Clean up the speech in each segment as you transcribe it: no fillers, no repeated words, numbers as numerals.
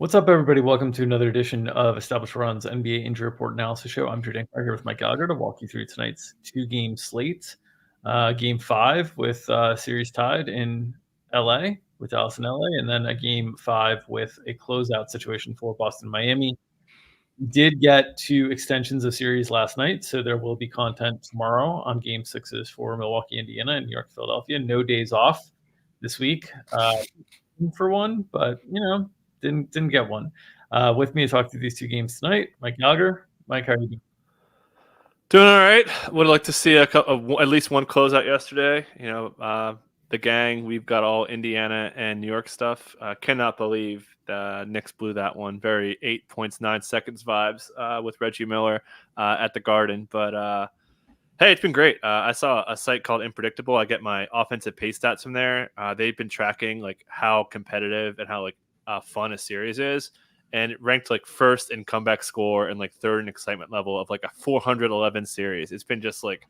What's up, everybody? Welcome to another edition of Established Run's NBA Injury Report Analysis Show. I'm Drew Dinkmeyer here with Mike Gallagher to walk you through tonight's two-game slate. Game 5 with series tied in LA with Dallas in LA, and then a Game 5 with a closeout situation for Boston Miami. We did get 2 extensions of series last night, so there will be content tomorrow on Game 6s for Milwaukee, Indiana, and New York, Philadelphia. No days off this week. For one, but didn't get one. With me to talk through these two games tonight, Mike Gallagher. Mike, how are you doing? Doing all right. Would like to see at least one closeout yesterday. The gang. We've got all Indiana and New York stuff. Cannot believe the Knicks blew that one. Very 8.9 seconds vibes with Reggie Miller at the Garden. But hey, it's been great. I saw a site called Unpredictable. I get my offensive pace stats from there. They've been tracking like how competitive and how fun a series is, and it ranked like first in comeback score and like third in excitement level of like a 411 series. It's been just like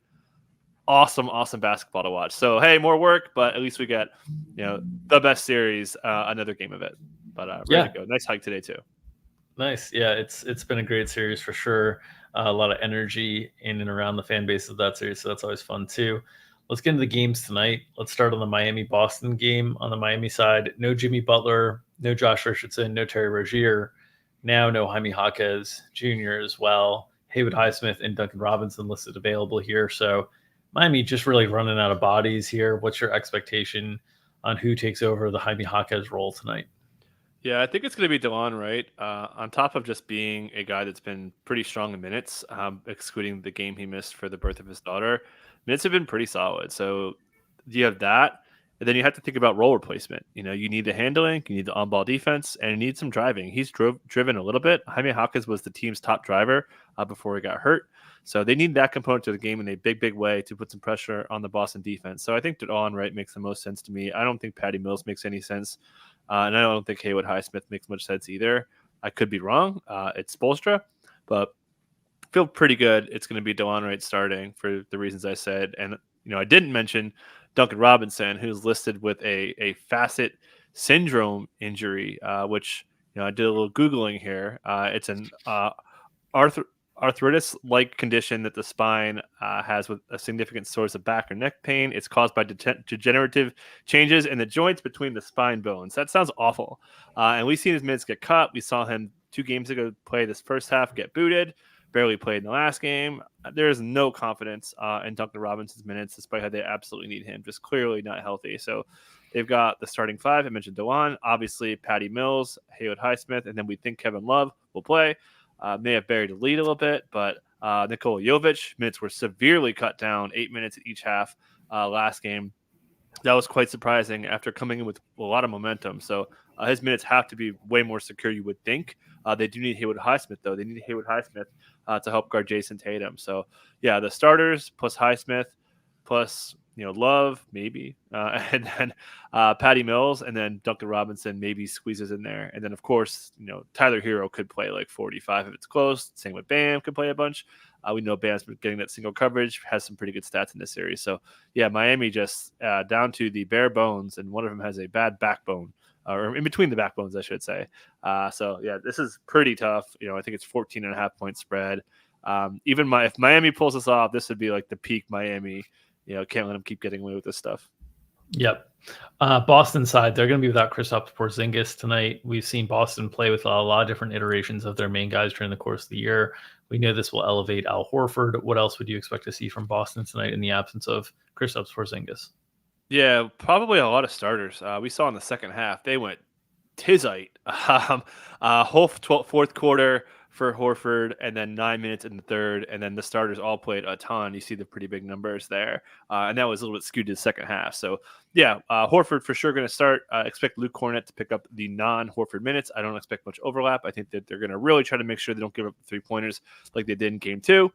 awesome basketball to watch. So hey, more work, but at least we get the best series, another game of it. But ready to go. Nice hike today too. Nice. Yeah, it's been a great series for sure. A lot of energy in and around the fan base of that series, so that's always fun too. Let's get into the games tonight. Let's start on the Miami-Boston game. On the Miami side, no Jimmy Butler, no Josh Richardson, no Terry Rozier. Now no Jaime Jaquez Jr. as well. Haywood Highsmith and Duncan Robinson listed available here. So Miami just really running out of bodies here. What's your expectation on who takes over the Jaime Jaquez role tonight? Yeah, I think it's going to be DeLon Wright. On top of just being a guy that's been pretty strong in minutes, excluding the game he missed for the birth of his daughter, minutes have been pretty solid. So you have that, and then you have to think about role replacement. You need the handling, you need the on-ball defense, and you need some driving. He's driven a little bit. Jaime Jaquez was the team's top driver before he got hurt. So they need that component to the game in a big way to put some pressure on the Boston defense. So I think DeLon Wright makes the most sense to me. I don't think Patty Mills makes any sense. And I don't think Haywood Highsmith makes much sense either. I could be wrong. It's Spoelstra, but feel pretty good. It's going to be DeLon Wright starting for the reasons I said. And, I didn't mention Duncan Robinson, who's listed with a facet syndrome injury, which, I did a little Googling here. It's an arthritis-like condition that the spine has with a significant source of back or neck pain. It's caused by degenerative changes in the joints between the spine bones. That sounds awful. And we've seen his minutes get cut. We saw him 2 games ago play this first half, get booted, barely played in the last game. There is no confidence in Duncan Robinson's minutes, despite how they absolutely need him. Just clearly not healthy. So they've got the starting 5. I mentioned DeLon, obviously Patty Mills, Haywood Highsmith, and then we think Kevin Love will play. May have buried the lead a little bit, but Nikola Jovic minutes were severely cut down, 8 minutes at each half last game. That was quite surprising after coming in with a lot of momentum. So his minutes have to be way more secure, you would think. They do need Haywood Highsmith, though. They need Haywood Highsmith to help guard Jason Tatum. So, yeah, the starters plus Highsmith plus Love maybe, and then Patty Mills, and then Duncan Robinson maybe squeezes in there, and then of course Tyler Hero could play like 45 if it's close. Same with Bam, could play a bunch. We know Bam's been getting that single coverage, has some pretty good stats in this series. So yeah, Miami just down to the bare bones, and one of them has a bad backbone, or in between the backbones, I should say. So yeah, this is pretty tough. I think it's 14.5-point spread. If Miami pulls this off, this would be like the peak Miami. Can't let them keep getting away with this stuff. Yep. Boston side, they're going to be without Kristaps Porzingis tonight. We've seen Boston play with a lot of different iterations of their main guys during the course of the year. We know this will elevate Al Horford. What else would you expect to see from Boston tonight in the absence of Kristaps Porzingis? Yeah, probably a lot of starters. We saw in the second half, they went tizite. Whole fourth quarter for Horford, and then 9 minutes in the third, and then the starters all played a ton. You see the pretty big numbers there, and that was a little bit skewed to the second half. So, yeah, Horford for sure going to start. Expect Luke Cornett to pick up the non-Horford minutes. I don't expect much overlap. I think that they're going to really try to make sure they don't give up 3-pointers like they did in Game 2.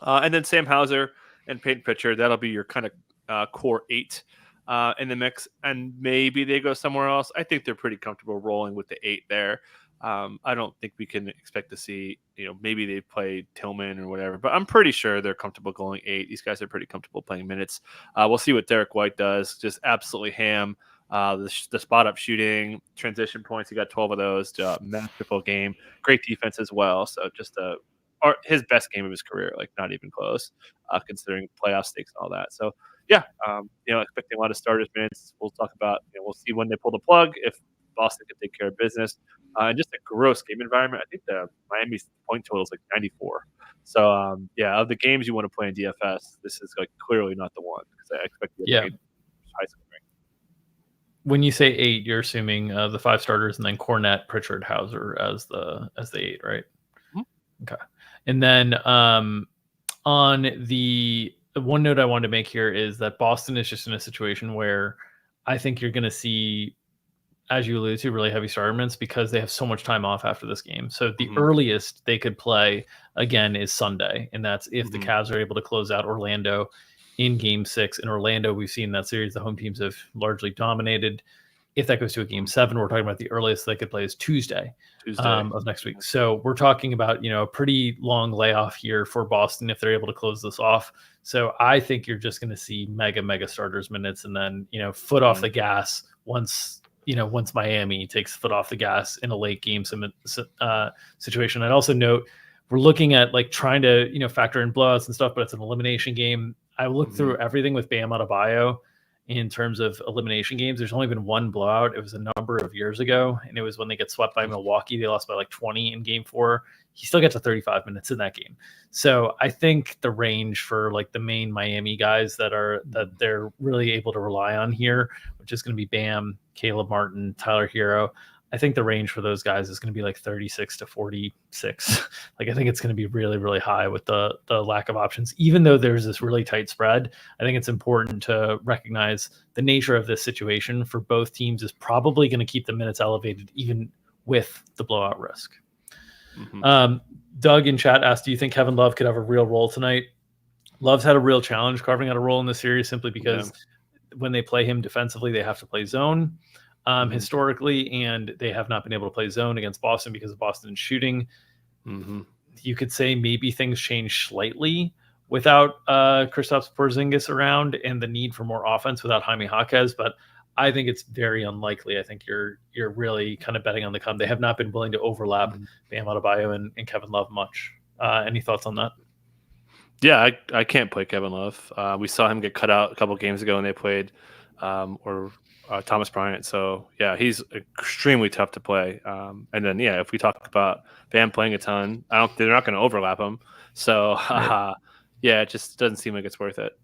And then Sam Hauser and Peyton Pritchard, that'll be your kind of core 8 in the mix, and maybe they go somewhere else. I think they're pretty comfortable rolling with the 8 there. I don't think we can expect to see, maybe they play Tillman or whatever, but I'm pretty sure they're comfortable going 8. These guys are pretty comfortable playing minutes. We'll see what Derek White does. Just absolutely ham. The spot up shooting, transition points, he got 12 of those. Masterful game, great defense as well. So just his best game of his career, like not even close, considering playoff stakes and all that. So yeah, expecting a lot of starters minutes. We'll talk about, we'll see when they pull the plug if Boston can take care of business. And just a gross game environment. I think the Miami's point total is like 94. So of the games you want to play in DFS, this is like clearly not the one because I expect the other game high scoring. When you say 8, you're assuming the 5 starters and then Cornette, Pritchard, Hauser as the 8, right? Mm-hmm. Okay. And then on the one note I wanted to make here is that Boston is just in a situation where I think you're going to see, as you alluded to, really heavy starter minutes because they have so much time off after this game. So the earliest they could play again is Sunday, and that's if the Cavs are able to close out Orlando in Game 6. In Orlando, we've seen that series, the home teams have largely dominated. If that goes to a Game 7, we're talking about the earliest they could play is Tuesday. Of next week. So we're talking about, a pretty long layoff here for Boston if they're able to close this off. So I think you're just going to see mega starters minutes and then, foot off the gas once Miami takes the foot off the gas in a late game situation. I'd also note we're looking at like trying to, factor in blowouts and stuff, but it's an elimination game. I looked through everything with Bam Adebayo in terms of elimination games. There's only been one blowout. It was a number of years ago, and it was when they get swept by Milwaukee. They lost by like 20 in Game 4. He still gets to 35 minutes in that game. So I think the range for like the main Miami guys that they're really able to rely on here, which is going to be Bam, Caleb Martin, Tyler Hero. I think the range for those guys is going to be like 36 to 46. Like I think it's going to be really, really high with the lack of options. Even though there's this really tight spread, I think it's important to recognize the nature of this situation for both teams is probably going to keep the minutes elevated even with the blowout risk. Doug in chat asked, do you think Kevin Love could have a real role tonight? Love's had a real challenge carving out a role in the series simply because when they play him defensively, they have to play zone. Historically, and they have not been able to play zone against Boston because of Boston's shooting. You could say maybe things change slightly without Kristaps Porzingis around and the need for more offense without Jaime Jaquez, but I think it's very unlikely. I think you're really kind of betting on the come. They have not been willing to overlap Bam Adebayo and Kevin Love much. Any thoughts on that? Yeah, I can't play Kevin Love. We saw him get cut out a couple games ago when they played Thomas Bryant. So yeah, he's extremely tough to play. And then if we talk about Bam playing a ton, they're not going to overlap him. So it just doesn't seem like it's worth it.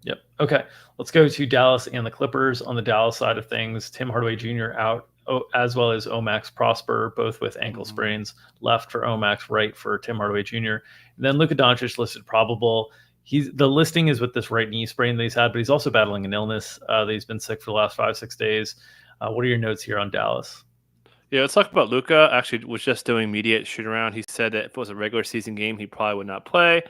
Yep. Okay. Let's go to Dallas and the Clippers. On the Dallas side of things, Tim Hardaway Jr. out, as well as Omax Prosper, both with ankle sprains. Left for Omax, right for Tim Hardaway Jr. And then Luka Doncic listed probable. The listing is with this right knee sprain that he's had, but he's also battling an illness that he's been sick for the last 5-6 days. What are your notes here on Dallas? Yeah, let's talk about Luka. Actually, was just doing immediate shoot around. He said that if it was a regular season game, he probably would not play.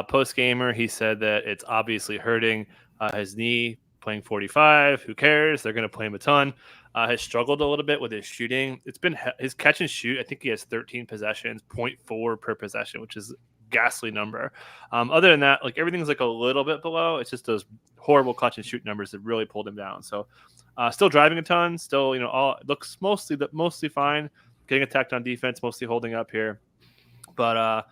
Post gamer, he said that it's obviously hurting his knee. Playing 45, who cares? They're going to play him a ton. Has struggled a little bit with his shooting. It's been his catch and shoot. I think he has 13 possessions, 0.4 per possession, which is ghastly number. Other than that, like everything's like a little bit below. It's just those horrible catch and shoot numbers that really pulled him down. So still driving a ton, still all looks mostly fine. Getting attacked on defense, mostly holding up here. But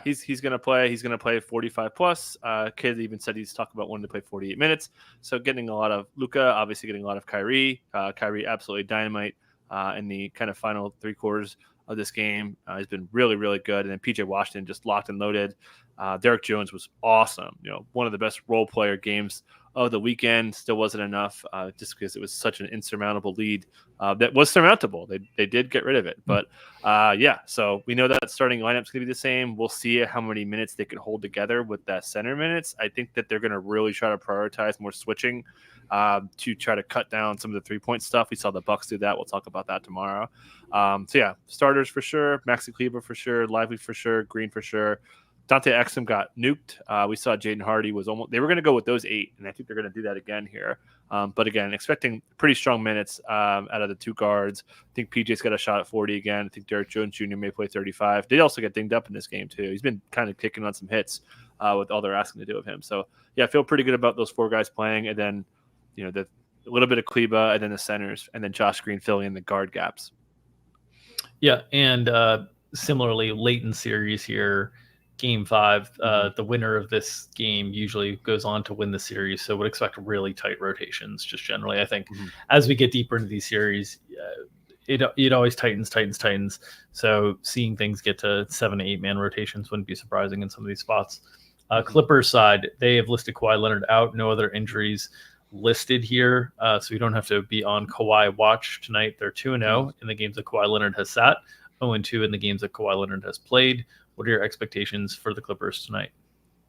he's gonna play. He's gonna play 45 plus. Kid even said he's talking about wanting to play 48 minutes. So getting a lot of Luka, obviously getting a lot of Kyrie. Kyrie absolutely dynamite in the kind of final 3 quarters of this game. He's been really, really good. And then PJ Washington just locked and loaded. Derek Jones was awesome. One of the best role player games of the weekend. Still wasn't enough just because it was such an insurmountable lead that was surmountable. They did get rid of it. But so we know that starting lineup's going to be the same. We'll see how many minutes they can hold together with that center minutes. I think that they're going to really try to prioritize more switching to try to cut down some of the 3-point stuff. We saw the Bucks do that. We'll talk about that tomorrow. Starters for sure. Maxi Kleber for sure. Lively for sure. Green for sure. Dante Exum got nuked. We saw Jaden Hardy was almost. They were going to go with those 8, and I think they're going to do that again here. But again, expecting pretty strong minutes out of the two guards. I think PJ's got a shot at 40 again. I think Derek Jones Jr. may play 35. Did also get dinged up in this game too. He's been kind of kicking on some hits with all they're asking to do of him. So yeah, I feel pretty good about those four guys playing. And then, a little bit of Kleba and then the centers, and then Josh Green filling in the guard gaps. Yeah, and similarly, late in series here, Game 5, the winner of this game usually goes on to win the series, so would expect really tight rotations just generally. I think as we get deeper into these series, it always tightens. So seeing things get to 7 to 8 man rotations wouldn't be surprising in some of these spots. Clippers side, they have listed Kawhi Leonard out, no other injuries listed here, so you don't have to be on Kawhi watch tonight. They're 2-0 in the games that Kawhi Leonard has sat, 0-2 in the games that Kawhi Leonard has played. What are your expectations for the Clippers tonight?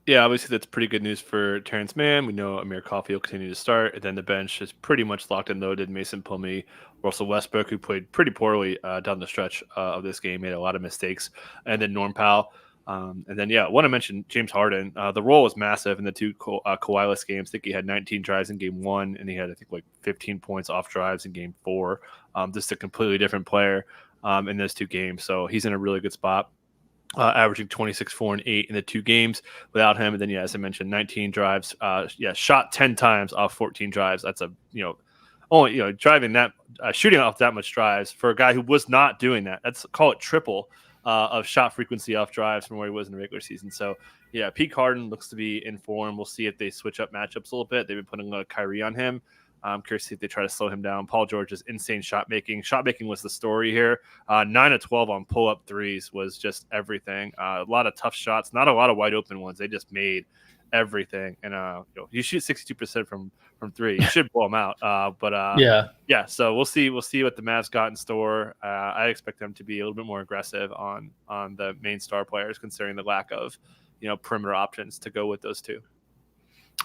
Yeah, obviously that's pretty good news for Terrence Mann. We know Amir Coffey will continue to start, and then the bench is pretty much locked and loaded. Mason Plumlee, Russell Westbrook, who played pretty poorly down the stretch of this game, made a lot of mistakes, and then Norm Powell. And then, I want to mention James Harden. The role was massive in the two Kawhi-less games. I think he had 19 drives in Game 1, and he had, 15 points off drives in Game 4. Just a completely different player in those two games. So he's in a really good spot, averaging 26, 4, and 8 in the two games without him. And then, as I mentioned, 19 drives. Shot 10 times off 14 drives. That's only driving that, shooting off that much drives for a guy who was not doing that. Call it triple of shot frequency off drives from where he was in the regular season. So, Pete Harden looks to be in form. We'll see if they switch up matchups a little bit. They've been putting a lot of Kyrie on him. I'm curious to see if they try to slow him down. Paul George's insane shot making. Shot making was the story here. 9 of 12 on pull-up threes was just everything. A lot of tough shots, not a lot of wide open ones. They just made everything. And you shoot 62% from three. You should blow them out. So we'll see what the Mavs got in store. I expect them to be a little bit more aggressive on the main star players, considering the lack of perimeter options to go with those two.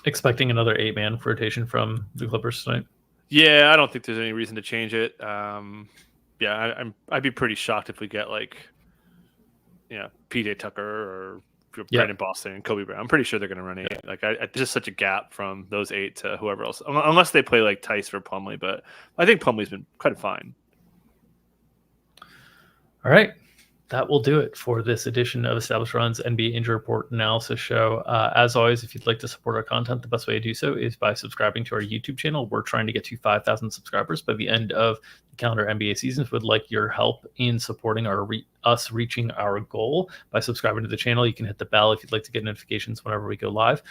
Expecting another 8-man rotation from the Clippers tonight? Yeah, I don't think there's any reason to change it. I'd be pretty shocked if we get PJ Tucker or Brandon Boston and Kobe Brown. I'm pretty sure they're going to run 8. There's just such a gap from those 8 to whoever else, unless they play like Tice or Plumlee. But I think Plumlee's been kind of fine. All right. That will do it for this edition of Established Run's NBA Injury Report Analysis Show. As always, if you'd like to support our content, the best way to do so is by subscribing to our YouTube channel. We're trying to get to 5,000 subscribers by the end of the calendar NBA season. If we'd like your help in supporting us reaching our goal by subscribing to the channel, you can hit the bell if you'd like to get notifications whenever we go live.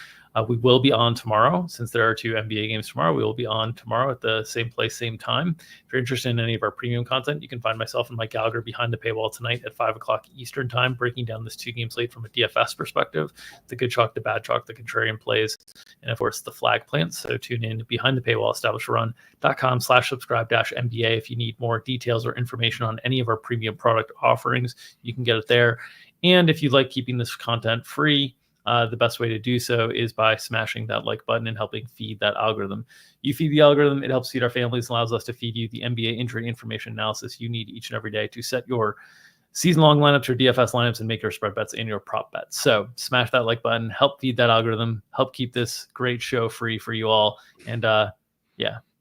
We will be on tomorrow. Since there are 2 NBA games tomorrow, we will be on tomorrow at the same place, same time. If you're interested in any of our premium content, you can find myself and Mike Gallagher behind the paywall tonight at 5 o'clock Eastern time, breaking down this 2-game slate from a DFS perspective, the good chalk, the bad chalk, the contrarian plays, and of course the flag plants. So tune in behind the paywall, establishedrun.com/subscribe-NBA. If you need more details or information on any of our premium product offerings, you can get it there. And if you like keeping this content free, the best way to do so is by smashing that like button and helping feed that algorithm. You feed the algorithm, it helps feed our families, allows us to feed you the NBA injury information analysis you need each and every day to set your season-long lineups, your DFS lineups, and make your spread bets and your prop bets. So smash that like button, help feed that algorithm, help keep this great show free for you all. And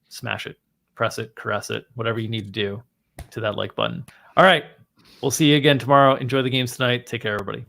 smash it, press it, caress it, whatever you need to do to that like button. All right, we'll see you again tomorrow. Enjoy the games tonight. Take care, everybody.